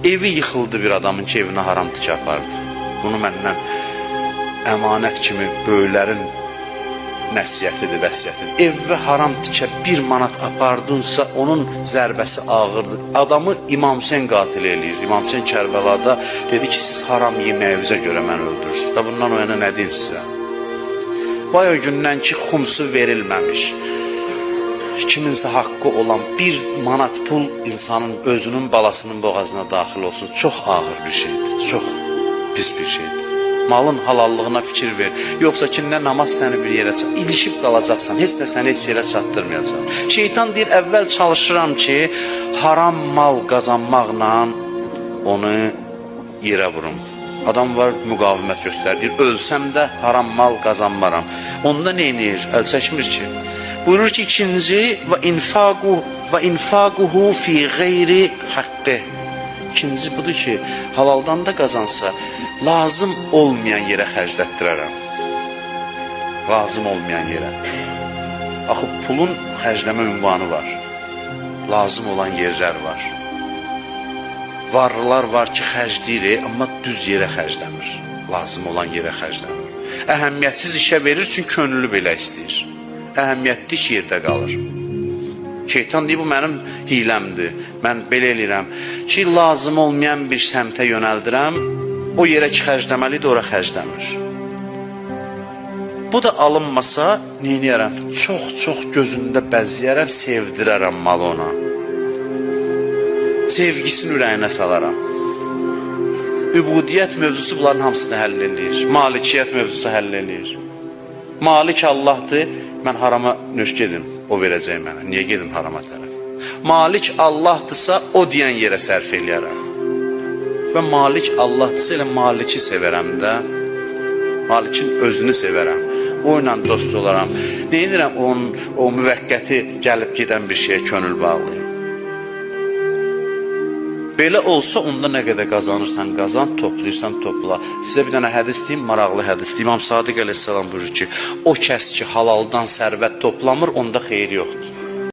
Evi yıxıldı bir adamın ki, evinə haram tikə apardı. Bunu məndən əmanət kimi böyüklərin nəsiyyətidir, vəsiyyətidir. Evə haram tikə 1 manat apardınsa, onun zərbəsi ağırdır. Adamı İmam Hüseyin qatil eləyir. İmam Hüseyin Kərbəlada dedi ki, siz haram yeməyinizə görə məni öldürürsünüz. Da bundan o yana nə deyim sizə? Vay o gündən ki, xumsu verilməmiş, kiminsə haqqı olan 1 manat pul insanın özünün balasının boğazına daxil olsun, çox ağır bir şeydir, çox pis bir şeydir. Malın halallığına fikir ver. Yoxsa ki, nə namaz səni bir yerə ilişib qalacaqsan, heç də səni heç yerə çatdırmayacaq. Şeytan deyir, əvvəl çalışıram ki, haram mal qazanmaqla onu yerə vurum. Adam var, müqavimət göstərir, ölsəm də haram mal qazanmaram. Onda neynir? Əl çəkmir ki. Buyurur ki, ikinci, və infaquhu fi qeyri haqqı. İkinci budur ki, halaldan da qazansa, lazım olmayan yerə xərclətdirərəm. Lazım olmayan yerə. Axı, pulun xərcləmə ünvanı var. Lazım olan yerlər var. Varlılar var ki, xərcləyir, amma düz yerə xərcləmir. Lazım olan yerə xərcləmir. Əhəmiyyətsiz işə verir, çünki könüllü belə istəyir. Əhəmiyyətli iş yerdə qalır. Şeytan deyir, bu mənim hiləmdir. Mən belə eləyirəm ki, lazım olmayan bir səmtə yönəldirəm, o yerə ki, xərcləməlidir, ora xərcləmir. Bu da alınmasa, neyniyərəm? Çox gözündə bəziyərəm, sevdirərəm malı ona. Sevgisini ürəyinə salaram. Übudiyyət mövzusu bunların hamısını həll edir. Malikiyyət mövzusu həll edir. Malik Allahdır, mən harama nöş gedim, o verəcək mənə. Niyə gedim harama tərəf? Malik Allahdırsa, o deyən yerə sərf eləyərəm. Və Malik Allahdırsa, elə Maliki sevərəm də, Malikin özünü sevərəm. O ilə dost olaram. Deyinirəm, o müvəqqəti gəlib gedən bir şeyə könül bağlayım. Belə olsa, onda nə qədər qazanırsan, qazan, toplayırsan, topla. Sizə bir dənə hədis deyim, maraqlı hədis. İmam Sadiq əleyhissalam buyurur ki, o kəs ki, halaldan sərvət toplamır, onda xeyir yoxdur.